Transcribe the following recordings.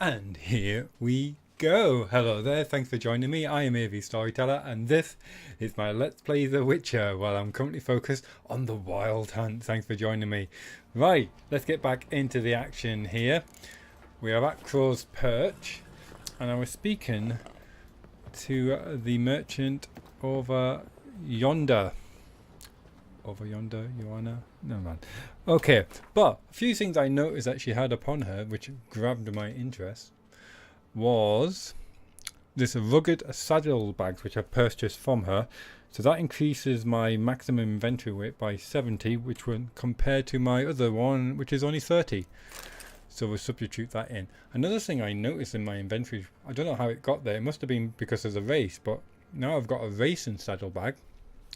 And here we go. Hello there, thanks for joining me. I am AVstoryteller and this is my Let's Play The Witcher while I'm currently focused on the Wild Hunt. Thanks for joining me. Right, let's get back into the action here. We are at Crow's Perch and I was speaking to the merchant over yonder. Over yonder, Joanna? No man. Okay, but a few things I noticed that she had upon her which grabbed my interest was this rugged saddle bags which I purchased from her. So that increases my maximum inventory weight by 70, which would compared to my other one which is only 30. So we'll substitute that in. Another thing I noticed in my inventory, I don't know how it got there, it must have been because of the race, but now I've got a racing saddle bag,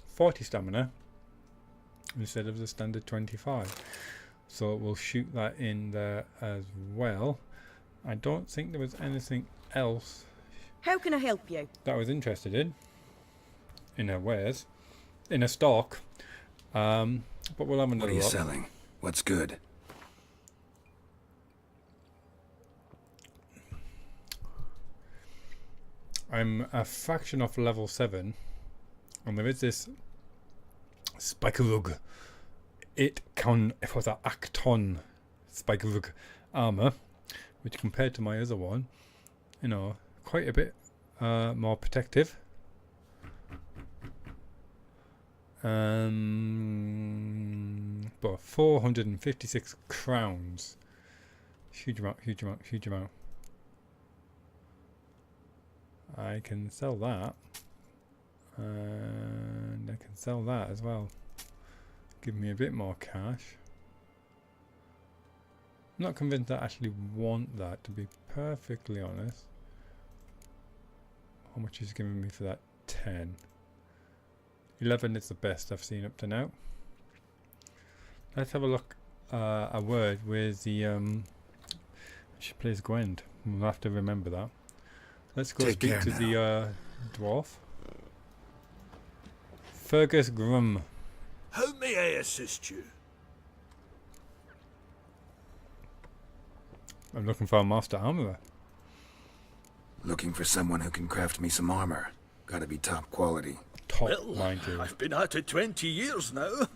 40 stamina instead of the standard 25, so we'll shoot that in there as well. I don't think there was anything else How can I help you? that I was interested in her wares, in her stock, but we'll have another What are you look. selling? What's good? I'm a fraction off level 7 and there is this Spikerug. It was an Acton Spikerug armor, which compared to my other one, you know, quite a bit more protective. But 456 crowns. Huge amount, huge amount, huge amount. I can sell that. And I can sell that as well. Give me a bit more cash. I'm not convinced I actually want that, to be perfectly honest. How much is giving me for that? 10. 11 is the best I've seen up to now. Let's have a look, a word with the she plays Gwent. We'll have to remember that. Let's go speak to the dwarf. Fergus Grum. How may I assist you? I'm looking for a master armorer. Looking for someone who can craft me some armor. Gotta be top quality. Top, Well, mind you. I've been at it 20 years now.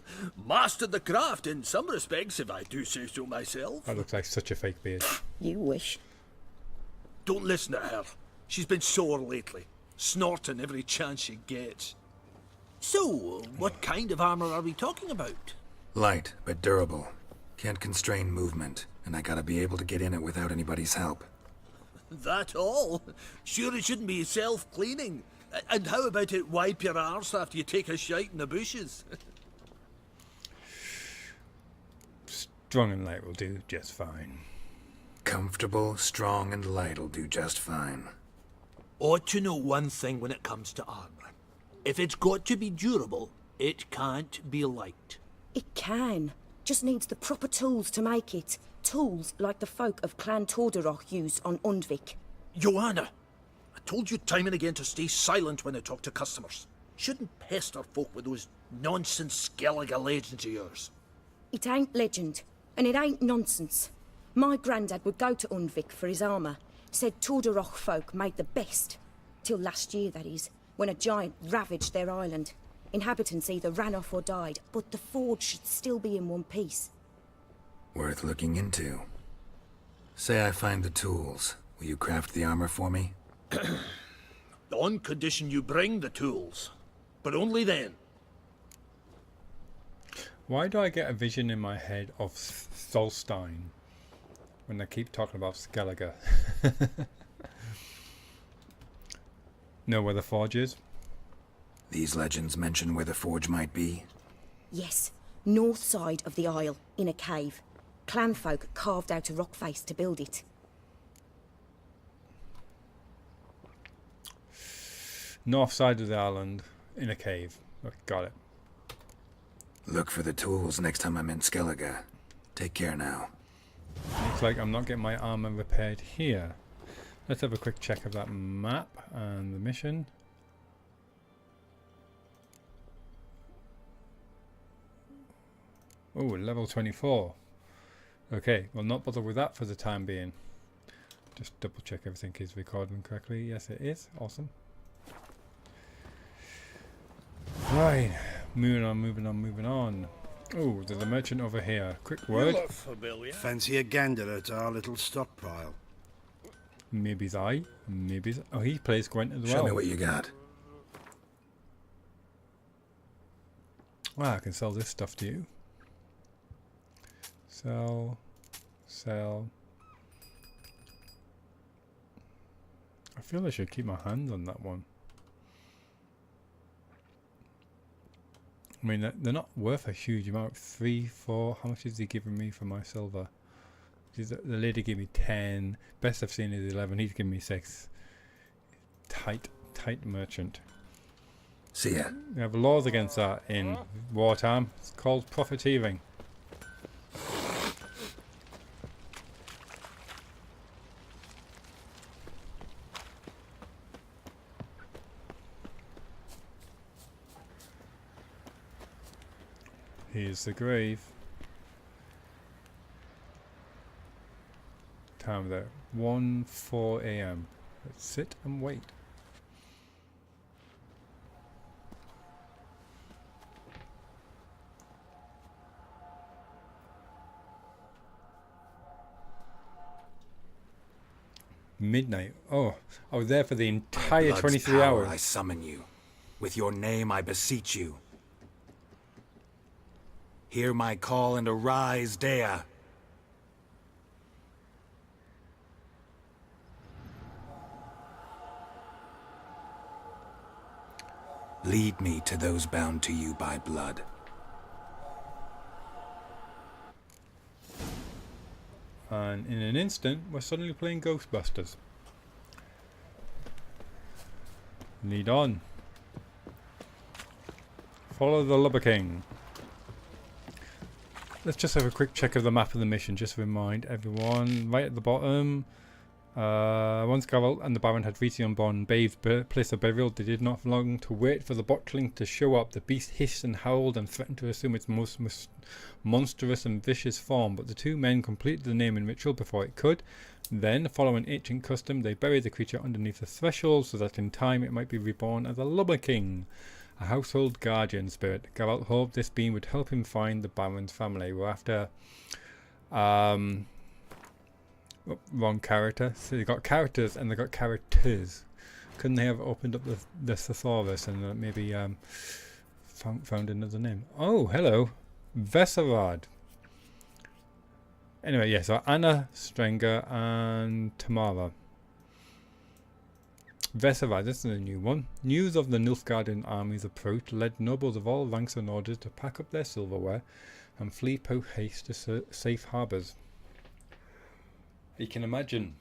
Mastered the craft in some respects, if I do say so myself. That looks like such a fake beard. You wish. Don't listen to her. She's been sore lately, snorting every chance she gets. So, what kind of armor are we talking about? Light, but durable. Can't constrain movement, and I gotta be able to get in it without anybody's help. That all? Sure it shouldn't be self-cleaning. And how about it wipe your arse after you take a shite in the bushes? Strong and light will do just fine. Comfortable, strong, and light'll do just fine. Ought to know one thing when it comes to armor. If it's got to be durable, it can't be light. It can. Just needs the proper tools to make it. Tools like the folk of Clan Torderoch use on Undvik. Joanna, I told you time and again to stay silent when I talk to customers. Shouldn't pester folk with those nonsense Skellige legends of yours. It ain't legend, and it ain't nonsense. My granddad would go to Undvik for his armour. Said Torderoch folk made the best. Till last year, that is, when a giant ravaged their island. Inhabitants either ran off or died, but the forge should still be in one piece. Worth looking into. Say I find the tools. Will you craft the armor for me? On condition you bring the tools. But only then. Why do I get a vision in my head of Solstein when they keep talking about Skellige? Know where the forge is? These legends mention where the forge might be. Yes, north side of the isle, in a cave. Clanfolk carved out a rock face to build it. North side of the island, in a cave. Okay, got it. Look for the tools next time I'm in Skellige. Take care now. Looks like I'm not getting my armor repaired here. Let's have a quick check of that map and the mission. Oh, level 24. Okay, we'll not bother with that for the time being. Just double check everything is recording correctly. Yes, it is. Awesome. Right, moving on. Oh, there's a merchant over here. Quick word. You look familiar. Fancy a gander at our little stockpile? Maybe's I. Maybe's. Oh, he plays Gwent as well. Show me what you got. Ah, I can sell this stuff to you. Sell. I feel I should keep my hands on that one. I mean, they're not worth a huge amount. 3, 4. How much is he giving me for my silver? The lady gave me 10. Best I've seen is 11. He's giving me 6. Tight merchant. See ya. We have laws against that in wartime. It's called profiteering. Here's the grave. Time there. 1:04 a.m. Let's sit and wait. Midnight. Oh, I was there for the entire Blood's 23 power, hours. I summon you. With your name I beseech you. Hear my call and arise, Dea. Lead me to those bound to you by blood. And in an instant, we're suddenly playing Ghostbusters. Lead on. Follow the Lubberkin. Let's just have a quick check of the map of the mission, just to remind everyone. Right at the bottom, once Geralt and the Baron had reached the unborn babe's place of burial, they did not long to wait for the botchling to show up. The beast hissed and howled and threatened to assume its most monstrous and vicious form, but the two men completed the naming ritual before it could. Then, following ancient custom, they buried the creature underneath the threshold so that in time it might be reborn as a Lubberkin, a household guardian spirit. Geralt hoped this being would help him find the Baron's family. We're after wrong character. So they got characters and they got characters. Couldn't they have opened up the thesaurus and maybe found another name? Oh, hello, Vesarad. Anyway, yeah, so Anna, Strenger, and Tamara. Vesarad, this is a new one. News of the Nilfgaardian army's approach led nobles of all ranks and orders to pack up their silverware and flee post-haste to safe harbours. You can imagine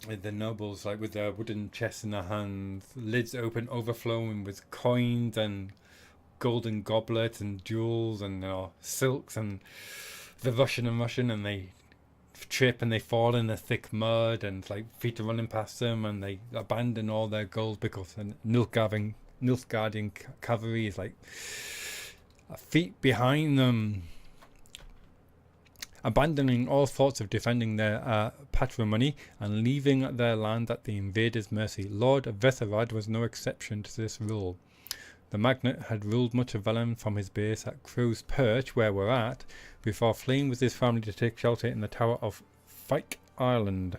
with the nobles, like with their wooden chests in their hands, lids open, overflowing with coins and golden goblets and jewels and silks, and they're rushing and they trip and they fall in the thick mud and like feet are running past them and they abandon all their gold because the Nilfgaardian cavalry is like feet behind them, abandoning all thoughts of defending their patrimony and leaving their land at the invaders' mercy. Lord Vesarad was no exception to this rule. The Magnate had ruled much of Velen from his base at Crow's Perch, where we're at, before fleeing with his family to take shelter in the tower of Fyke Island.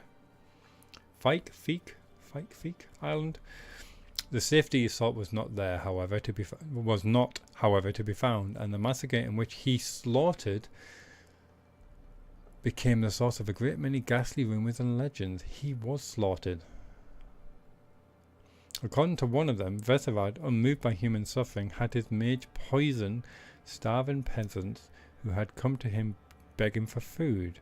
Fyke Island? The safety he sought was not, however, to be found, and the massacre in which he slaughtered became the source of a great many ghastly rumours and legends. He was slaughtered. According to one of them, Vesarad, unmoved by human suffering, had his mage poison starving peasants who had come to him begging for food.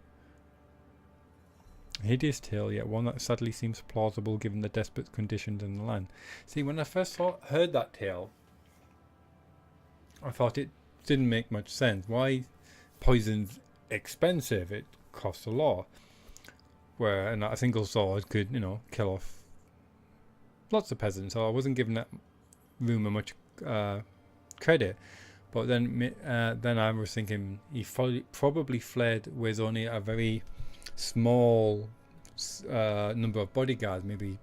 A hideous tale, yet one that sadly seems plausible given the desperate conditions in the land. See, when I first heard that tale, I thought it didn't make much sense. Why? Poison's expensive, it costs a lot. Where a single sword could, kill off lots of peasants, so I wasn't giving that rumour much credit. But then I was thinking he probably fled with only a very small number of bodyguards, maybe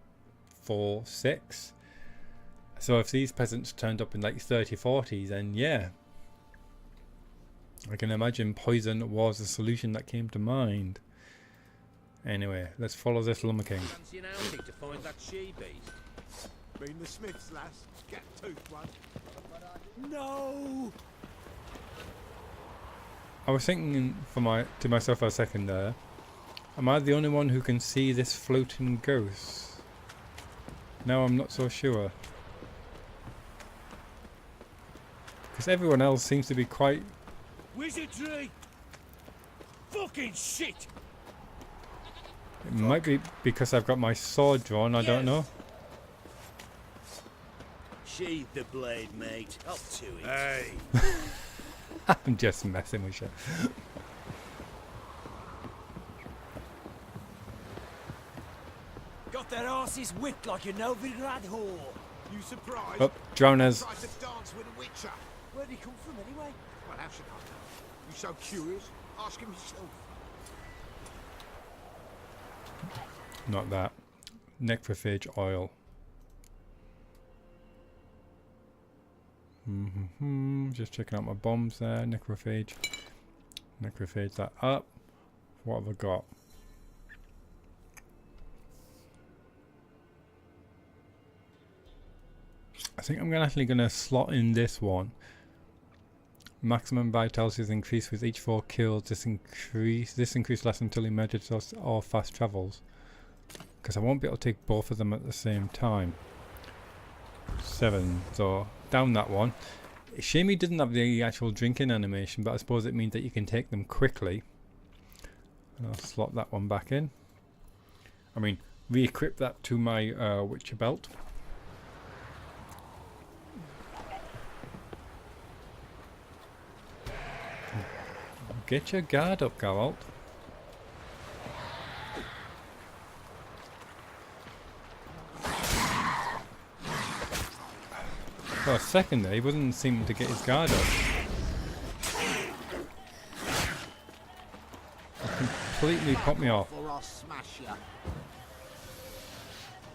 4, 6. So if these peasants turned up in like 30, 40s, then yeah, I can imagine poison was the solution that came to mind. Anyway, let's follow this Lubberkin. Fancy an outing to find that she-beast? Been the Smiths, lass. Get toothed one. No! I was thinking to myself for a second there, am I the only one who can see this floating ghost? Now I'm not so sure. Because everyone else seems to be quite... Wizardry! Fucking shit! It might be because I've got my sword drawn, I don't know. Sheathe the blade, mate. Up to it. Hey! I'm just messing with you. Got their asses whipped like a Novigrad whore. You surprised? Oh, drowners. Tried to dance with a witcher. Where'd he come from anyway? Well, how should I know? You so curious? Ask him yourself. Not that. Necrophage oil. Just checking out my bombs there. Necrophage. Necrophage that up. What have I got? I think I'm actually going to slot in this one. Maximum vitality is increased with each 4 kills. This increase lasts until he meditates or fast travels. Because I won't be able to take both of them at the same time. 7. So down that one. Shame he doesn't have the actual drinking animation, but I suppose it means that you can take them quickly. I'll slot that one back in. I mean, re-equip that to my Witcher belt. Get your guard up, Geralt. For a second there, he wasn't seeming to get his guard up. That completely put me off. Or I'll smash ya.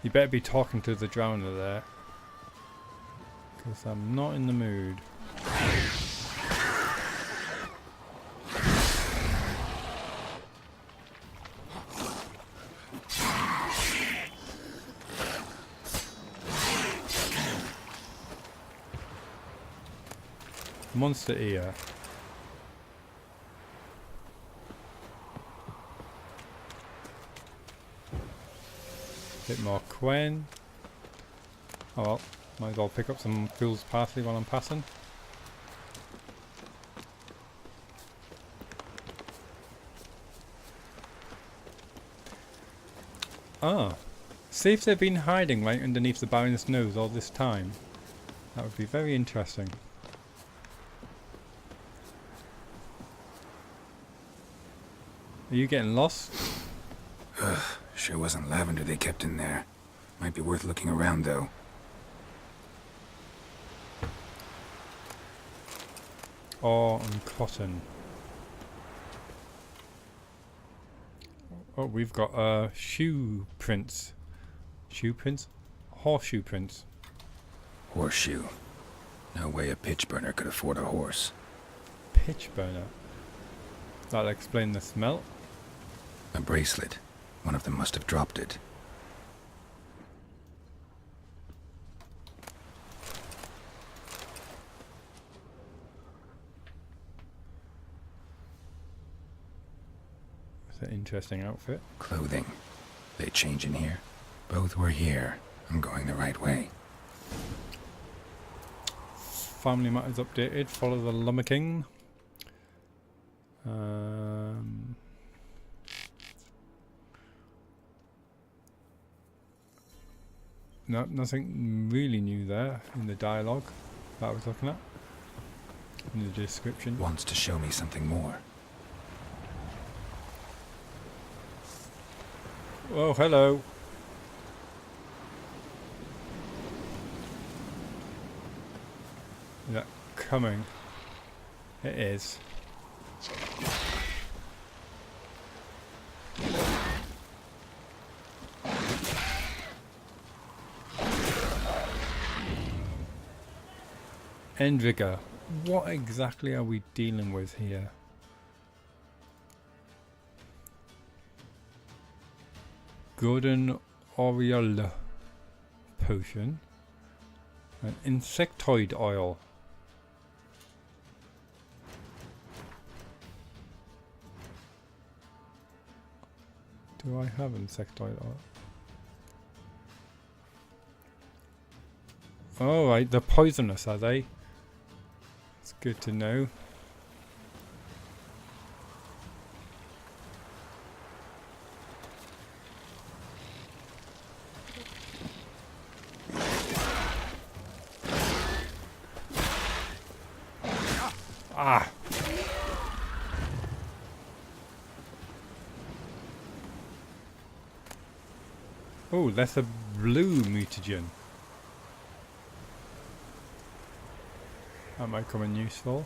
You better be talking to the drowner there. Because I'm not in the mood. Monster ear. Bit more Quen. Oh well, might as well pick up some fool's parsley while I'm passing. Ah, see if they've been hiding right underneath the Baron's nose all this time. That would be very interesting. Are you getting lost? Ugh, sure wasn't lavender they kept in there. Might be worth looking around, though. Ore and cotton. Oh, we've got shoe prints. Shoe prints? Horseshoe prints. Horseshoe. No way a pitch burner could afford a horse. Pitch burner. That'll explain the smell. A bracelet. One of them must have dropped it. It's an interesting outfit. Clothing. They change in here? Both were here. I'm going the right way. Family matters updated. Follow the Lubberkin. No, nothing really new there in the dialogue that I was looking at. In the description. Wants to show me something more. Oh, hello. Is that coming? It is. Endvigor. What exactly are we dealing with here? Golden Aureole potion. An insectoid oil. Do I have insectoid oil? Oh, right, they're poisonous, are they? It's good to know. Ah! Oh, that's a blue mutagen. That might come in useful.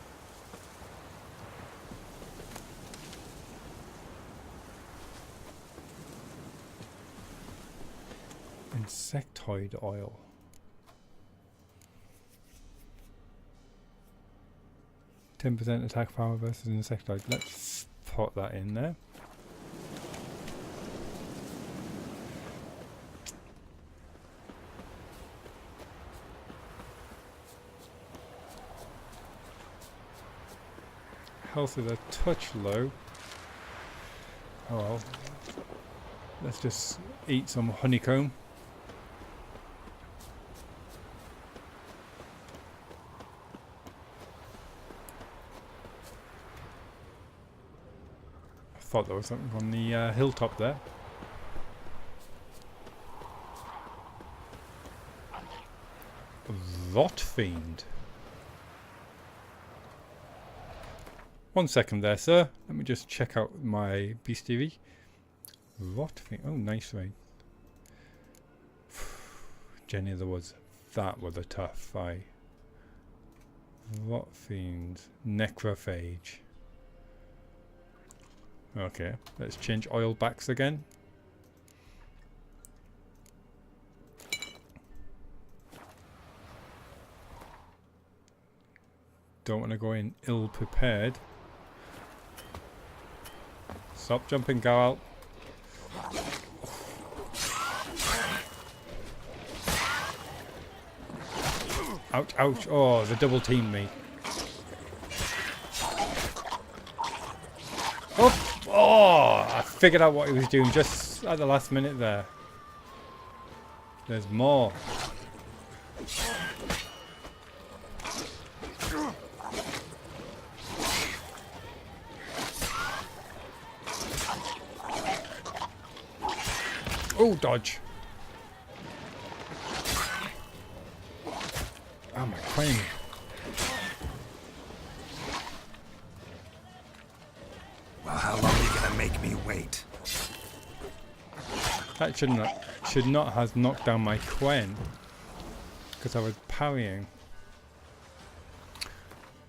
Insectoid oil. %10 attack power versus insectoid. Let's put that in there. Health is a touch low. Oh well. Let's just eat some honeycomb. I thought there was something on the hilltop there. Rot Fiend. 1 second there, sir. Let me just check out my bestiary. Rot Fiend. Oh, nice way. Jenny of the Woods. That was a tough fight. Rot Fiend. Necrophage. Okay, let's change oil backs again. Don't want to go in ill prepared. Stop jumping, Geralt. Ouch, ouch. Oh, the double teamed me. Oh, oh, I figured out what he was doing just at the last minute there. There's more. Oh, dodge. Oh, my queen. Well, how long are you gonna make me wait? That should not have knocked down my Quen, because I was parrying.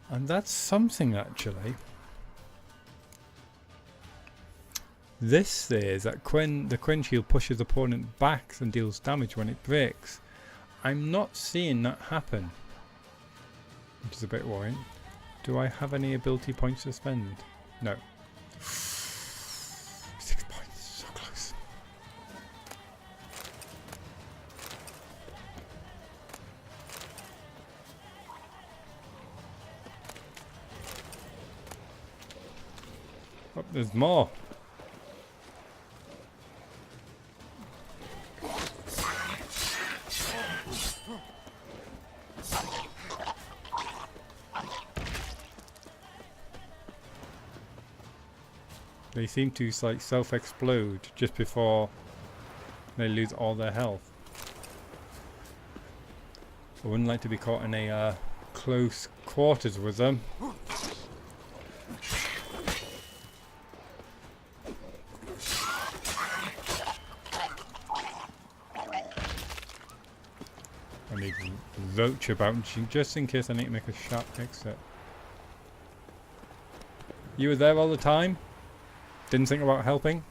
And that's something, actually. This is that the Quen shield pushes opponent back and deals damage when it breaks. I'm not seeing that happen, which is a bit worrying. Do I have any ability points to spend? No. 6 points, so close. Oh, there's more. They seem to like self-explode just before they lose all their health. I wouldn't like to be caught in a close quarters with them. I need roach about just in case I need to make a sharp exit. You were there all the time? Didn't think about helping?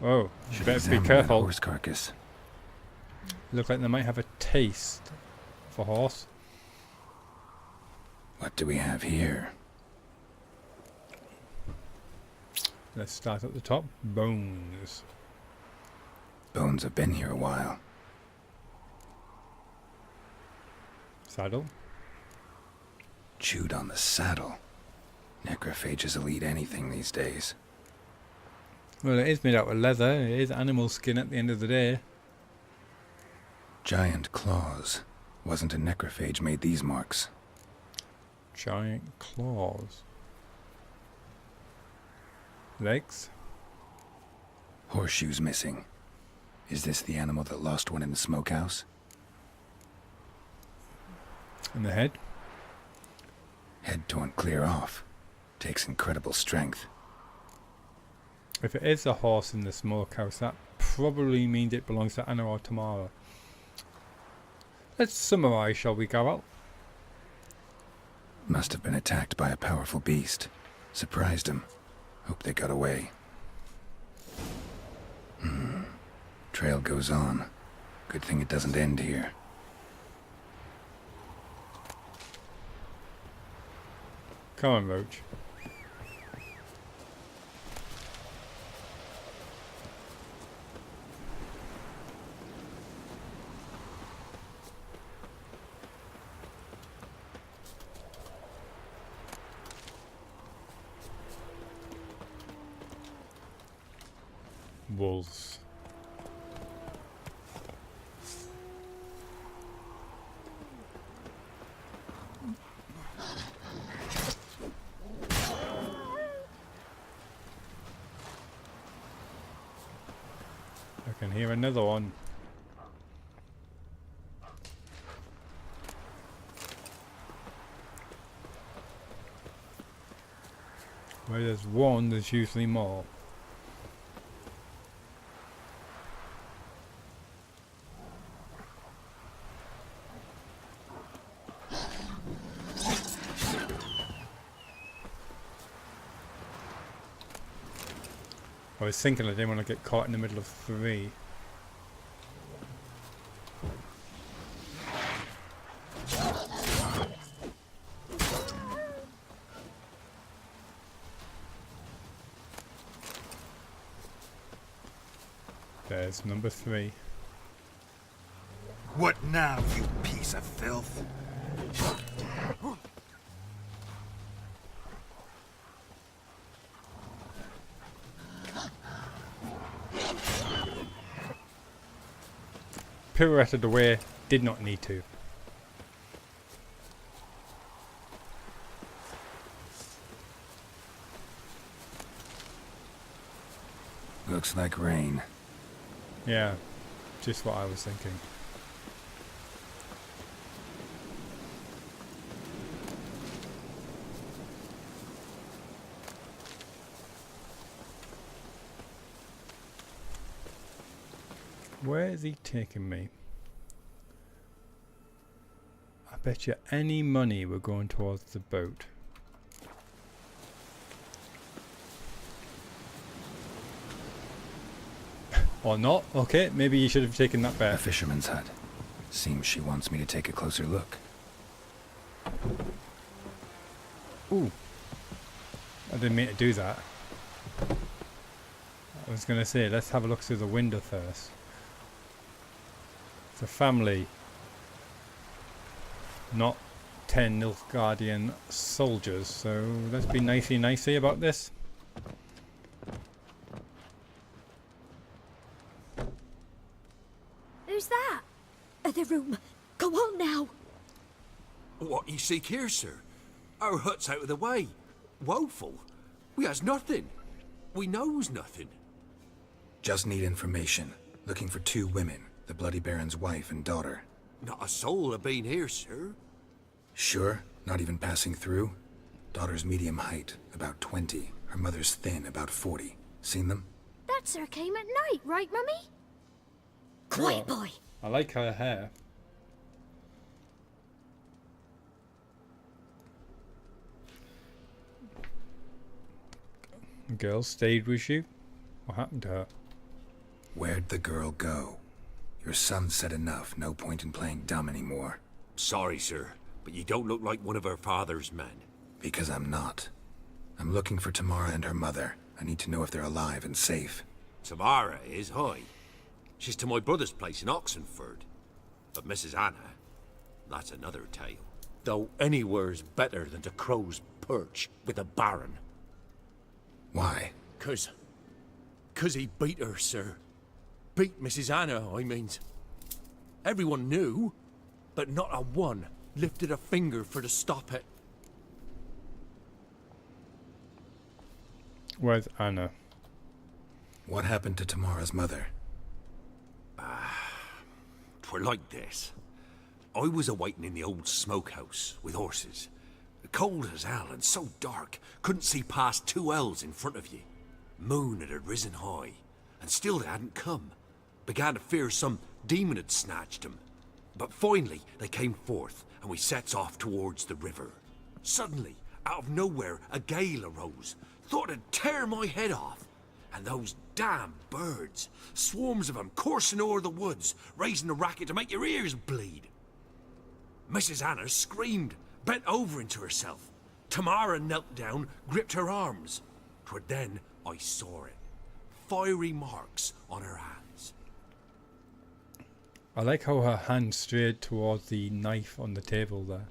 Oh, you better be careful. Horse carcass. Look like they might have a taste for horse. What do we have here? Let's start at the top. Bones. Bones have been here a while. Saddle. Chewed on the saddle. Necrophages will eat anything these days. Well, it is made out of leather. It is animal skin at the end of the day. Giant claws. Wasn't a necrophage made these marks. Giant claws. Legs. Horseshoes missing. Is this the animal that lost one in the smokehouse? And the head. Head torn clear off. Takes incredible strength. If it is a horse in the smokehouse, that probably means it belongs to Anna or Tamara. Let's summarise, shall we, Geralt? Must have been attacked by a powerful beast. Surprised him. Hope they got away. Trail goes on. Good thing it doesn't end here. Come on, Roach. Wolves. I can hear another one. Where there's one, there's usually more. I was thinking I didn't want to get caught in the middle of three. There's number 3. What now, you piece of filth? Pirouetted away, did not need to. Looks like rain. Yeah, just what I was thinking. Where is he taking me? I bet you any money we're going towards the boat. Or not? Okay, maybe you should have taken that A bet. fisherman's hut. Seems she wants me to take a closer look. Ooh. I didn't mean to do that. I was going to say, let's have a look through the window first. It's a family. Not 10 Nilfgaardian soldiers, so let's be nicey about this. Who's that? Other room. Go on now. What you seek here, sir? Our hut's out of the way. Woeful. We has nothing. We knows nothing. Just need information. Looking for 2 women. The Bloody Baron's wife and daughter. Not a soul have been here, sir. Sure? Not even passing through? Daughter's medium height, about 20. Her mother's thin, about 40. Seen them? That sir came at night, right, Mummy? Quiet, boy. I like her hair. The girl stayed with you? What happened to her? Where'd the girl go? Your son said enough. No point in playing dumb anymore. Sorry, sir. but you don't look like one of her father's men. Because I'm not. I'm looking for Tamara and her mother. I need to know if they're alive and safe. Tamara is, hi. She's to my brother's place in Oxenford. But Mrs. Anna, that's another tale. Though anywhere's better than to Crow's Perch with a baron. Why? 'Cause he beat her, sir. Beat Mrs. Anna, I means. Everyone knew, but not a one lifted a finger for to stop it. Where's Anna? What happened to Tamara's mother? 'Twere like this. I was a-waiting in the old smokehouse with horses. Cold as hell and so dark, couldn't see past 2 ells in front of ye. Moon had risen high, and still they hadn't come. Began to fear some demon had snatched them. But finally they came forth, and we sets off towards the river. Suddenly, out of nowhere, a gale arose. Thought it'd tear my head off. And those damn birds, swarms of them coursing o'er the woods, raising a racket to make your ears bleed. Mrs. Anna screamed, bent over into herself. Tamara knelt down, gripped her arms. 'Twere then I saw it. Fiery marks on her hands. I like how her hand strayed towards the knife on the table there.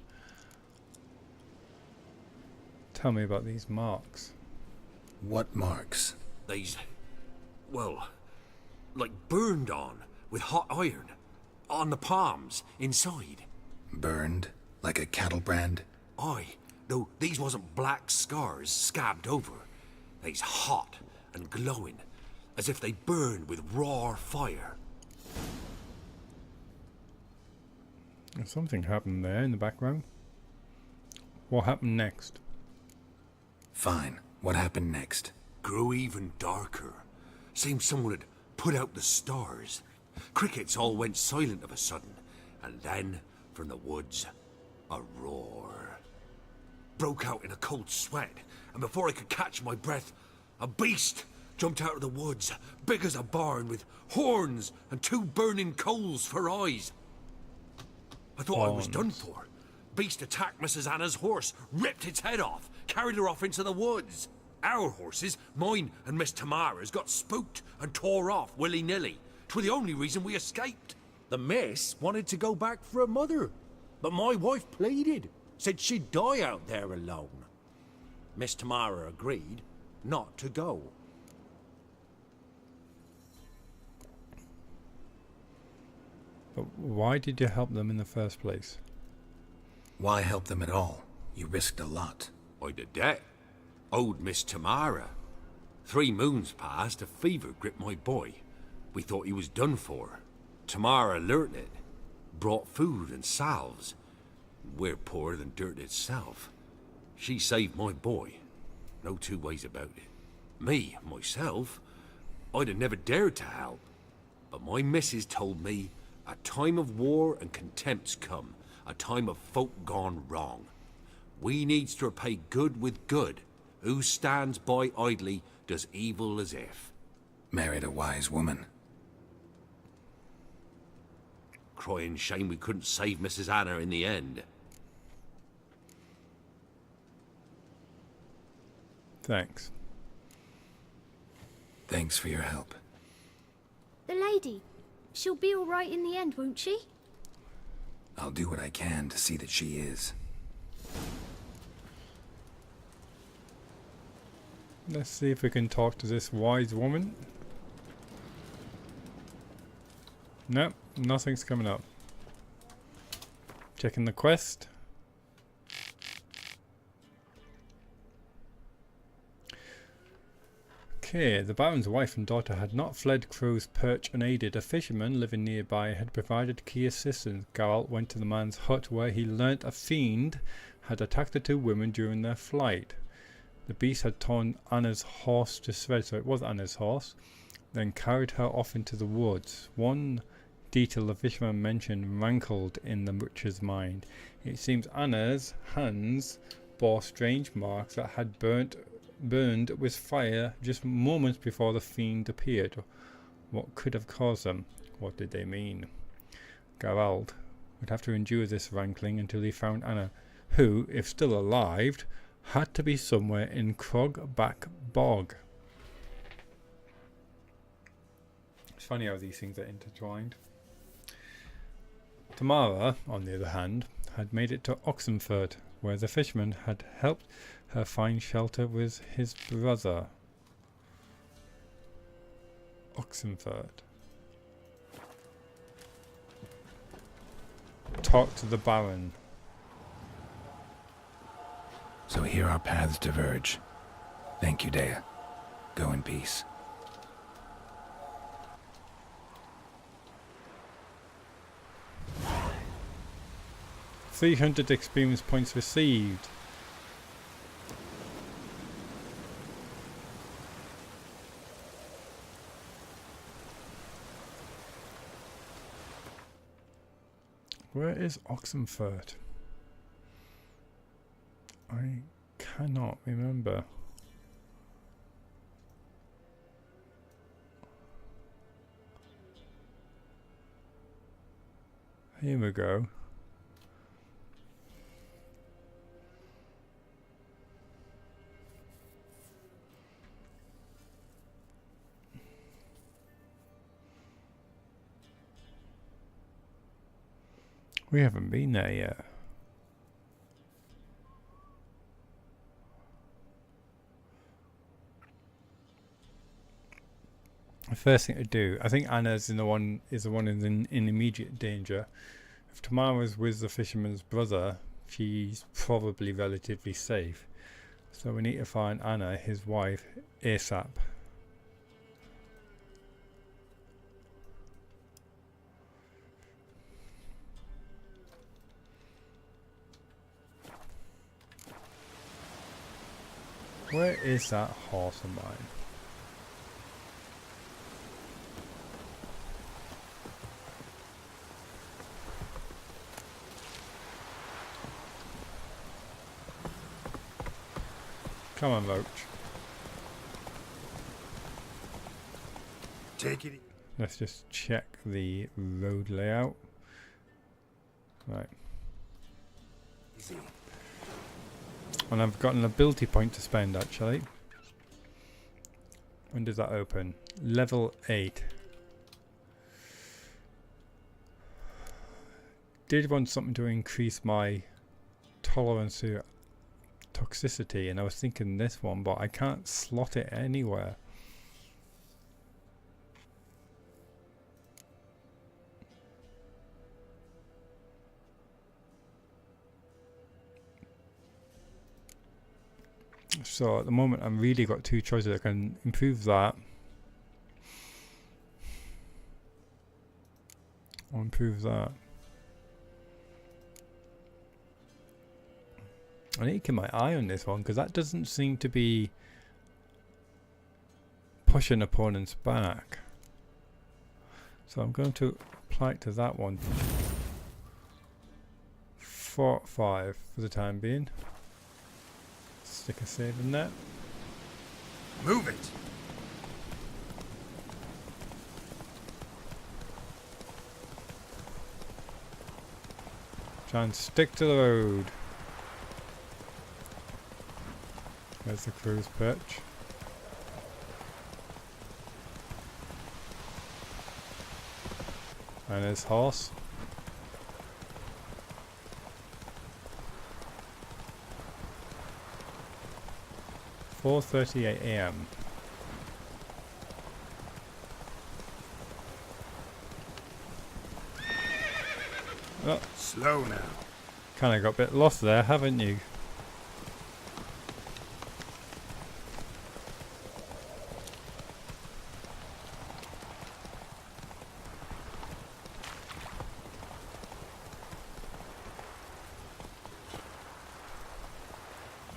Tell me about these marks. What marks? They's, well, like burned on with hot iron. On the palms, inside. Burned? Like a cattle brand? Aye, though these wasn't black scars scabbed over. They's hot and glowing, as if they burned with raw fire. Something happened there in the background. What happened next? Fine. What happened next? Grew even darker. Seemed someone had put out the stars. Crickets all went silent of a sudden, and then, from the woods, a roar. Broke out in a cold sweat, and before I could catch my breath, a beast jumped out of the woods, big as a barn, with horns and 2 burning coals for eyes. I thought I was done for. Beast attacked Mrs. Anna's horse, ripped its head off, carried her off into the woods. Our horses, mine and Miss Tamara's, got spooked and tore off willy-nilly. 'Twere the only reason we escaped. The miss wanted to go back for her mother, but my wife pleaded, said she'd die out there alone. Miss Tamara agreed not to go. But why did you help them in the first place? Why help them at all? You risked a lot. I'd a debt. Owed Miss Tamara. 3 moons passed, a fever gripped my boy. We thought he was done for. Tamara learnt it. Brought food and salves. We're poorer than dirt itself. She saved my boy. No 2 ways about it. Me, myself, I'd have never dared to help. But my missus told me a time of war and contempt's come. A time of folk gone wrong. We needs to repay good with good. Who stands by idly does evil as if. Married a wise woman. Crying shame we couldn't save Mrs. Anna in the end. Thanks. Thanks for your help. The lady, she'll be all right in the end, won't she? I'll do what I can to see that she is. Let's see if we can talk to this wise woman. Nope, nothing's coming up. Checking the quest. Okay, the Baron's wife and daughter had not fled Crow's Perch unaided. A fisherman living nearby had provided key assistance. Geralt went to the man's hut where he learnt a fiend had attacked the 2 women during their flight. The beast had torn Anna's horse to shreds, so it was Anna's horse, then carried her off into the woods. One detail the fisherman mentioned rankled in the butcher's mind. It seems Anna's hands bore strange marks that had burned with fire just moments before the fiend appeared. What could have caused them? What did they mean? Geralt would have to endure this rankling until he found Anna, who, if still alive, had to be somewhere in Crogback Bog. It's funny how these things are intertwined. Tamara, on the other hand, had made it to Oxenford, where the fisherman had helped her find shelter with his brother. Oxenford. Talk to the Baron. So here our paths diverge. Thank you, Dea. Go in peace. $300 experience points received. Where is Oxenford? I cannot remember. Here we go. We haven't been there yet. The first thing to do, I think Anna's the one in immediate danger. If Tamara's with the fisherman's brother, she's probably relatively safe. So we need to find Anna, his wife, ASAP. Where is that horse of mine? Come on, Roach. Take it. Let's just check the road layout. Right. Easy. And I've got an ability point to spend actually. When does that open? Level 8. Did want something to increase my tolerance to toxicity, and I was thinking this one, but I can't slot it anywhere. So at the moment I've really got two choices. I can improve that or improve that. I need to keep my eye on this one because that doesn't seem to be pushing opponents back. So I'm going to apply it to that one. 4-5 for the time being. Stick a save in there. Move it. Try and stick to the road. There's the crow's perch. And his horse. $4:38 AM. Oh, Slow now. kind of got a bit lost there, haven't you?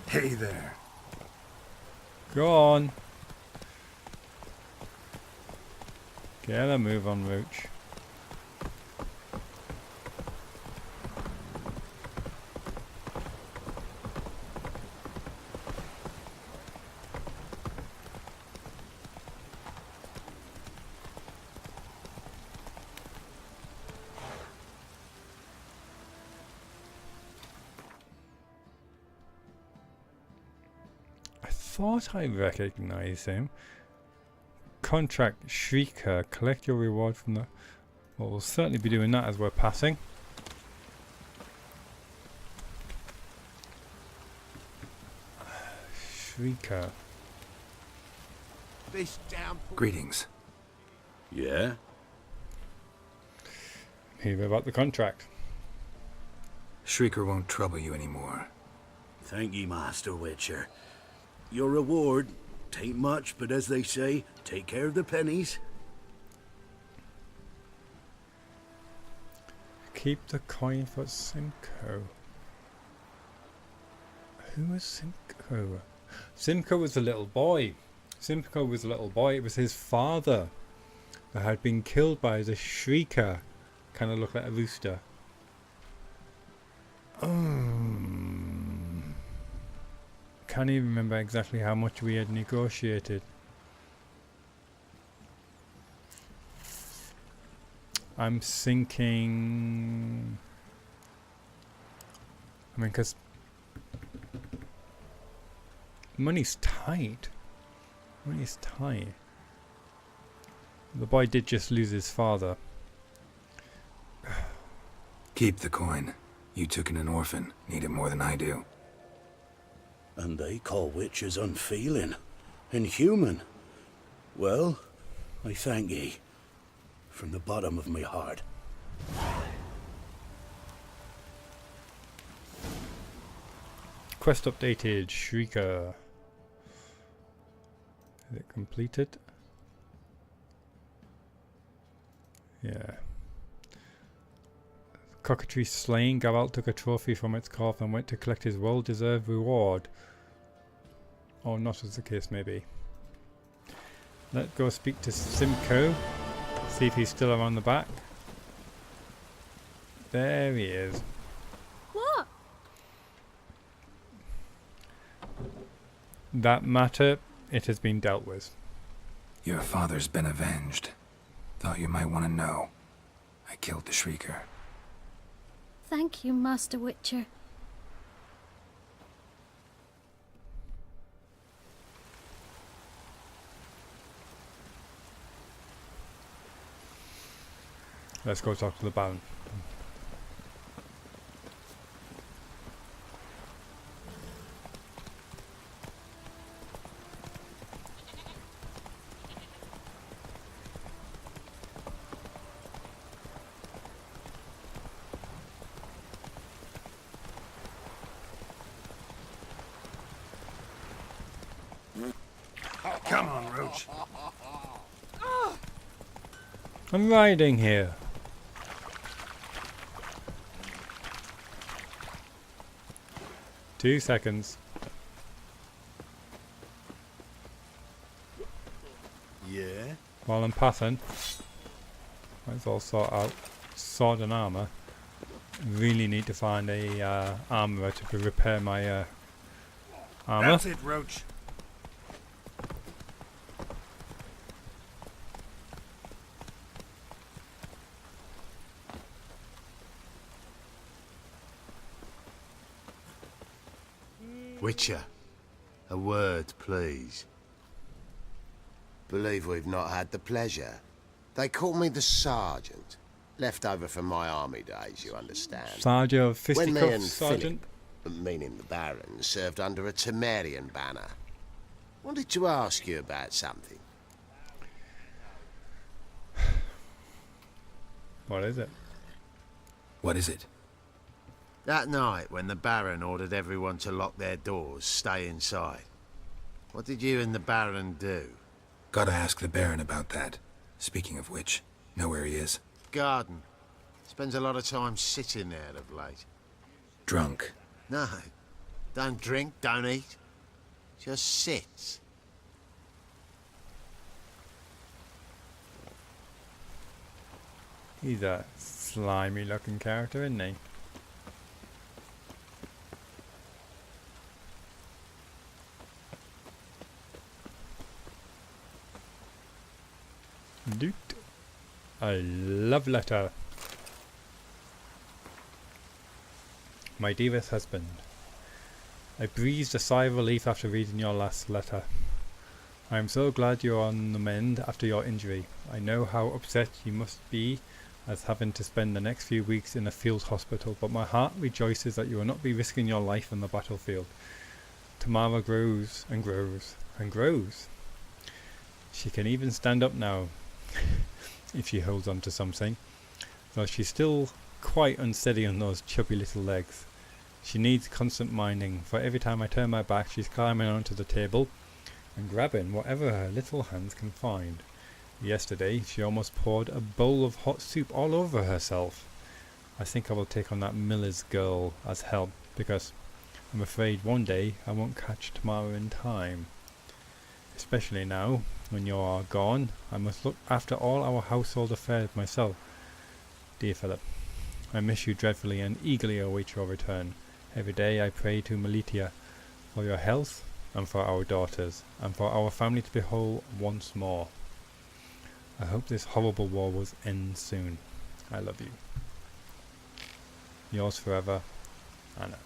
Hey there. Go on. Get a move on, Roach. thought I recognized him. Contract Shrieker. Collect your reward from the... Well, we'll certainly be doing that as we're passing. Shrieker. This damn Greetings. Yeah? Hear about the contract. Shrieker won't trouble you anymore. Thank ye, Master Witcher. Your reward, tain't much, but as they say, take care of the pennies. Keep the coin for Simcoe. Who was Simcoe? Simcoe was a little boy. Simcoe was a little boy. It was his father that had been killed by the Shrieker. Kind of looked like a rooster. Can't even remember exactly how much we had negotiated. I'm thinking... I mean, because... money's tight. Money's tight. The boy did just lose his father. Keep the coin. You took in an orphan. Need it more than I do. And they call witches unfeeling, inhuman. Well, I thank ye, from the bottom of my heart. Quest updated. Shrieker. Is it completed? Yeah. Cockatoo slain. Geralt took a trophy from its corpse and went to collect his well-deserved reward. Or not, as the case may be. Let's go speak to Simcoe. See if he's still around the back. There he is. What? That matter, it has been dealt with. Your father's been avenged. Thought you might want to know. I killed the Shrieker. Thank you, Master Witcher. Let's go talk to the Baron. Come on, Roach. I'm riding here. Two seconds. Yeah? While I'm passing, might as well sort out sword and armor. Really need to find a armorer to repair my armor. That's it, Roach. Witcher, a word, please. Believe we've not had the pleasure. They call me the Sergeant. Left over from my army days, you understand. Sergeant of When me and Fisticuffs, Sergeant. Philip, meaning the Baron, served under a Temerian banner. Wanted to ask you about something. What is it? What is it? That night, when the Baron ordered everyone to lock their doors, stay inside. What did you and the Baron do? Gotta ask the Baron about that. Speaking of which, know where he is? Garden. Spends a lot of time sitting there of late. Drunk. No. Don't drink, don't eat. Just sits. He's a slimy looking character, isn't he? Loot. A love letter. My dearest husband, I breathed a sigh of relief after reading your last letter. I am so glad you're on the mend after your injury. I know how upset you must be as having to spend the next few weeks in a field hospital, but my heart rejoices that you will not be risking your life on the battlefield. Tamara grows and grows and grows. She can even stand up now, if she holds on to something, though she's still quite unsteady on those chubby little legs. She needs constant minding, for every time I turn my back she's climbing onto the table and grabbing whatever her little hands can find. Yesterday she almost poured a bowl of hot soup all over herself. I think I will take on that miller's girl as help, because I'm afraid one day I won't catch Tamara in time. Especially now, when you are gone, I must look after all our household affairs myself. Dear Philip, I miss you dreadfully and eagerly await your return. Every day I pray to Melitia for your health and for our daughters, and for our family to be whole once more. I hope this horrible war will end soon. I love you. Yours forever, Anna.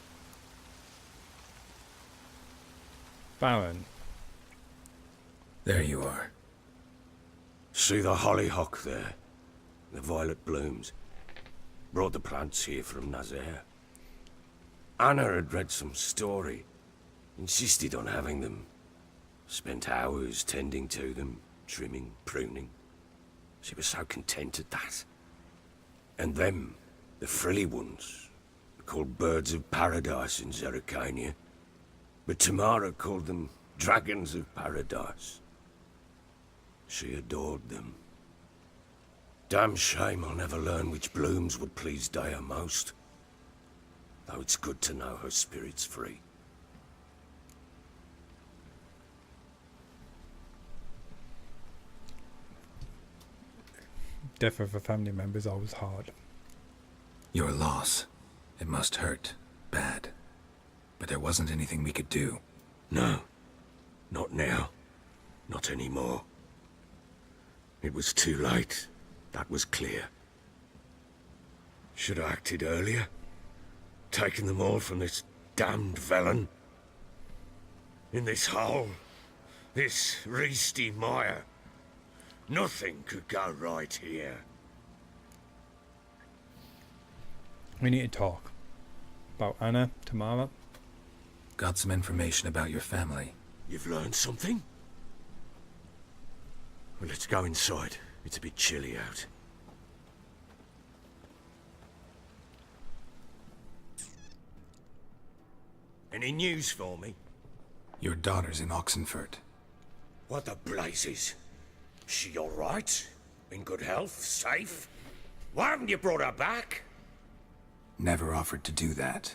Baron. There you are. See the hollyhock there? The violet blooms. Brought the plants here from Nazaire. Anna had read some story. Insisted on having them. Spent hours tending to them, trimming, pruning. She was so content at that. And them, the frilly ones, called birds of paradise in Zerrikania. But Tamara called them dragons of paradise. She adored them. Damn shame I'll never learn which blooms would please Dea most. Though it's good to know her spirit's free. Death of a family member is always hard. Your loss. It must hurt. Bad. But there wasn't anything we could do. No. Not now. Not anymore. It was too late. That was clear. Should have acted earlier. Taken them all from this damned villain. In this hole. This reesty mire. Nothing could go right here. We need to talk. About Anna, Tamara. Got some information about your family. You've learned something? Well, let's go inside. It's a bit chilly out. Any news for me? Your daughter's in Oxenfurt. What the blazes? She all right? In good health? Safe? Why haven't you brought her back? Never offered to do that.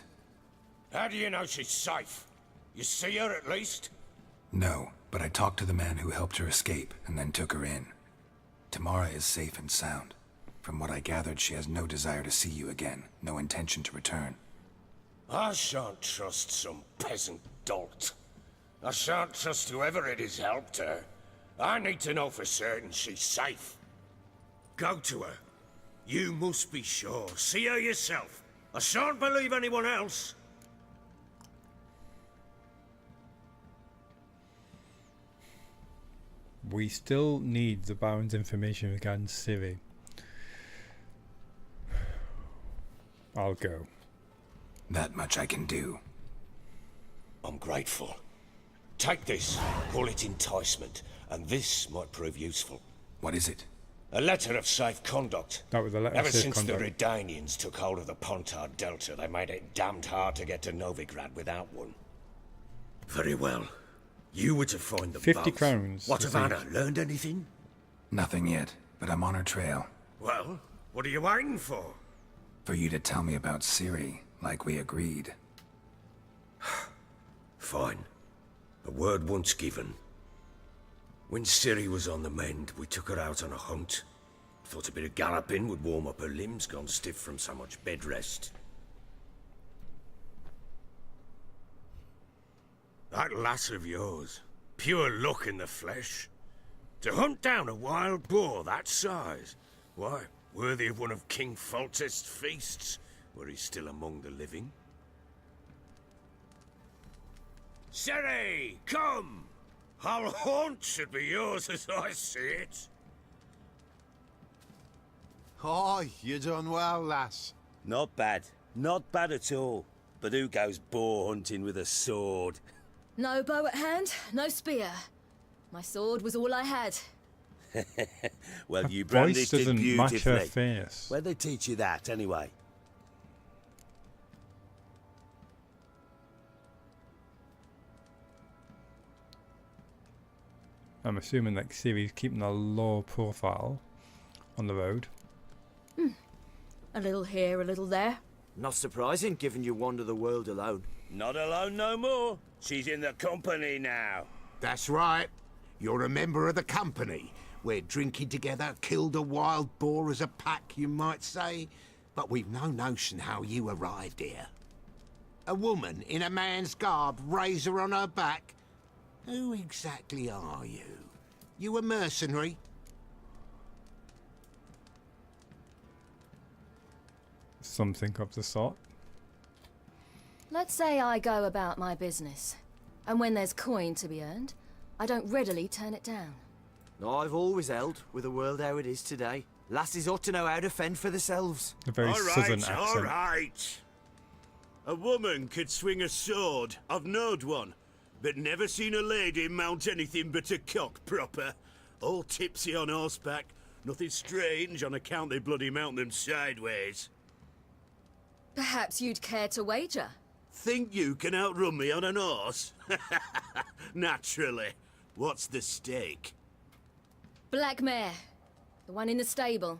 How do you know she's safe? You see her at least? No, but I talked to the man who helped her escape and then took her in. Tamara is safe and sound. From what I gathered, she has no desire to see you again, no intention to return. I shan't trust some peasant dolt. I shan't trust whoever it is helped her. I need to know for certain she's safe. Go to her. You must be sure. See her yourself. I shan't believe anyone else. We still need the Baron's information regarding Ciri. I'll go. That much I can do. I'm grateful. Take this. Call it enticement. And this might prove useful. What is it? A letter of safe conduct. That was a letter Ever of safe since conduct. the Redanians took hold of the Pontard Delta, they made it damned hard to get to Novigrad without one. Very well. You were to find them 50 both. crowns What of received. Anna? Learned anything? Nothing yet, but I'm on her trail. Well, what are you waiting for? For you to tell me about Ciri, like we agreed. Fine. A word once given. When Ciri was on the mend, we took her out on a hunt. Thought a bit of galloping would warm up her limbs, gone stiff from so much bed rest. That lass of yours, pure luck in the flesh. To hunt down a wild boar that size, why, worthy of one of King Foltest's feasts, were he still among the living. Ciri, come! Our haunt should be yours as I see it. Oh, you done well, lass. Not bad. Not bad at all. But who goes boar hunting with a sword? No bow at hand, no spear. My sword was all I had. Well, Her you voice brandished it doesn't match her beautifully. face. Where'd they teach you that, anyway? I'm assuming that Ciri's keeping a low profile on the road. A little here, a little there. Not surprising, given you wander the world alone. Not alone no more. She's in the company now. That's right. You're a member of the company. We're drinking together, killed a wild boar as a pack, you might say. But we've no notion how you arrived here. A woman in a man's garb, razor on her back. Who exactly are you? You a mercenary? Something of the sort. Let's say I go about my business. And when there's coin to be earned, I don't readily turn it down. I've always held, with the world how it is today, lasses ought to know how to fend for themselves. A very southern accent. All right. A woman could swing a sword. I've knowed one, but never seen a lady mount anything but a cock proper. All tipsy on horseback. Nothing strange on account they bloody mount them sideways. Perhaps you'd care to wager? Think you can outrun me on an horse? Naturally. What's the stake? Black mare. The one in the stable.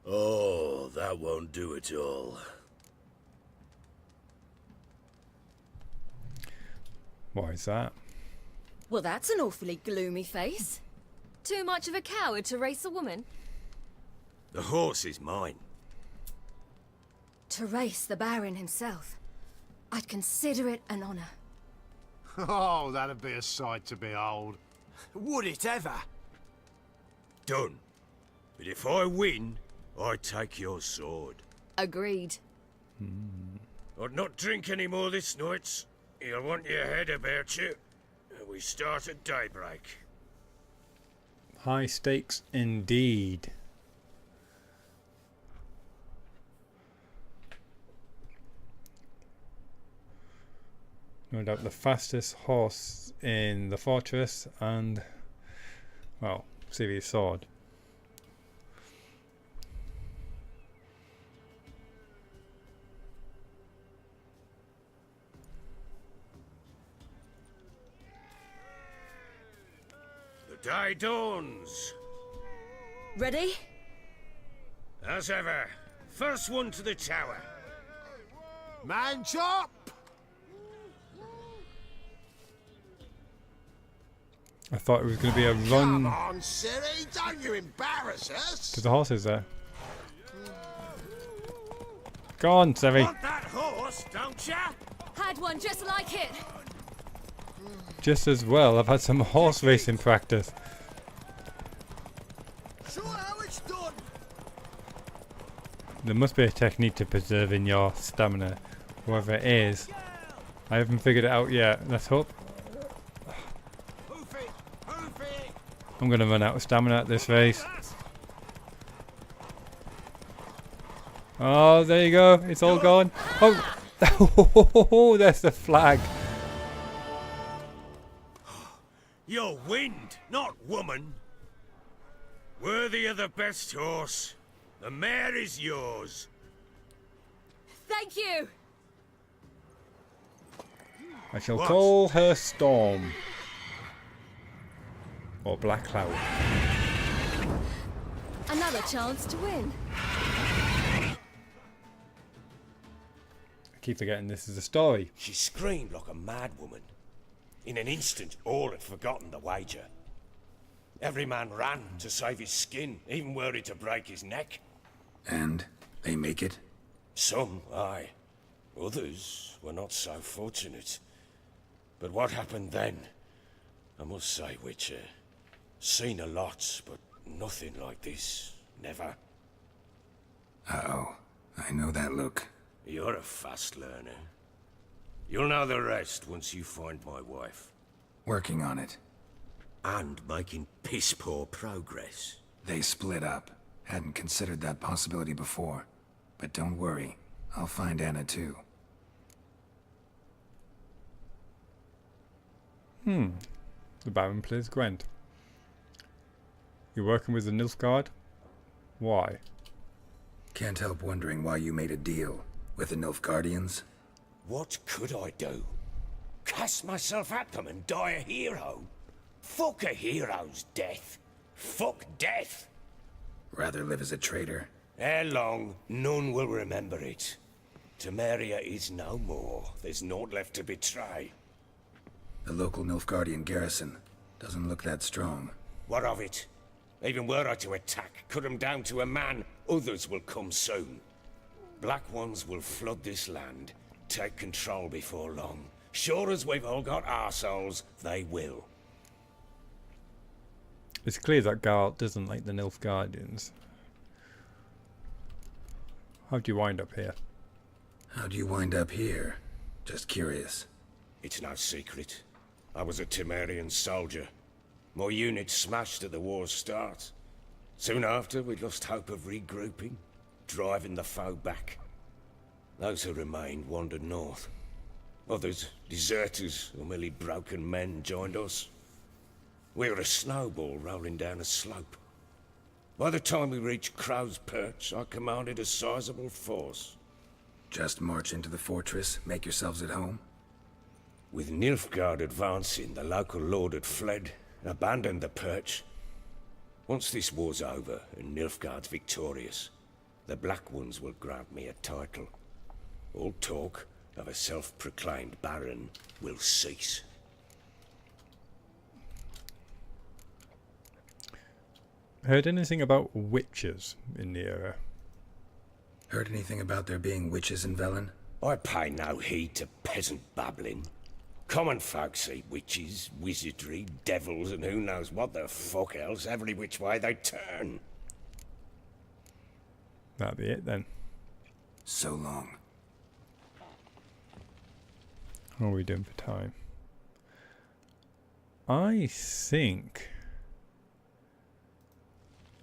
Oh, that won't do it all. Why is that? Well, that's an awfully gloomy face. Too much of a coward to race a woman? The horse is mine. To race the Baron himself. I'd consider it an honor. Oh, that'd be a sight to behold. Would it ever? Done. But if I win, I take your sword. Agreed. I'd not drink any more this night. You'll want your head about you. We start at daybreak. High stakes indeed. No doubt the fastest horse in the fortress and, well, Ciri's sword. The day dawns. Ready? As ever. First one to the tower. Man chop! I thought it was going to be a Come run on, Ciri, don't you embarrass us. to the horses there. Go on, Ciri. Want that horse, don't ya? Had one just like it. Just as well, I've had some horse racing practice. Show how it's done. There must be a technique to preserving your stamina, whoever it is. I haven't figured it out yet. Let's hope. Hoof it, hoof it. I'm going to run out of stamina at this race. Oh, there you go. It's all gone. Oh, there's the flag. You're wind, not woman. Worthy of the best horse. The mare is yours. Thank you. I shall What? call her Storm. Or Black Cloud. Another chance to win. I keep forgetting this is a story. She screamed like a mad woman. In an instant, all had forgotten the wager. Every man ran to save his skin, even worried to break his neck. And they make it? Some, aye. Others were not so fortunate. But what happened then? I must say, Witcher, seen a lot, but nothing like this. Never. Uh-oh. I know that look. You're a fast learner. You'll know the rest once you find my wife. Working on it. And making piss-poor progress. They split up. Hadn't considered that possibility before. But don't worry, I'll find Anna too. The Baron plays Gwent. You're working with the Nilfgaard? Why? Can't help wondering why you made a deal with the Nilfgaardians. What could I do? Cast myself at them and die a hero? Fuck a hero's death. Fuck death. Rather live as a traitor. Ere long, none will remember it. Temeria is no more. There's naught left to betray. The local Nilfgaardian garrison doesn't look that strong. What of it? Even were I to attack, cut them down to a man, others will come soon. Black Ones will flood this land, take control before long. Sure as we've all got arseholes, they will. It's clear that Geralt doesn't like the Nilfgaardians. How'd you wind up here? How'd you wind up here? Just curious. It's no secret. I was a Temerian soldier. My unit smashed at the war's start. Soon after, we lost hope of regrouping, driving the foe back. Those who remained wandered north. Others, deserters or merely broken men, joined us. We were a snowball rolling down a slope. By the time we reached Crow's Perch, I commanded a sizable force. Just march into the fortress, make yourselves at home? With Nilfgaard advancing, the local lord had fled and abandoned the perch. Once this war's over and Nilfgaard's victorious, the Black Ones will grant me a title. All talk of a self-proclaimed baron will cease. Heard anything about witches in the area? Heard anything about there being witches in Velen? I pay no heed to peasant babbling. Common folk see witches, wizardry, devils, and who knows what the fuck else every which way they turn. That'll be it then. So long. How are we doing for time? I think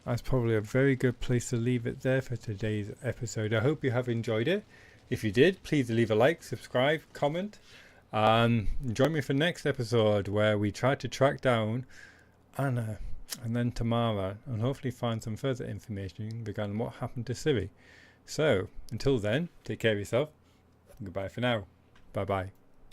that's probably a very good place to leave it there for today's episode. I hope you have enjoyed it. If you did, please leave a like, subscribe, comment. Join me for next episode where we try to track down Anna and then Tamara and hopefully find some further information regarding what happened to Ciri. So, until then, take care of yourself. Goodbye for now. Bye bye.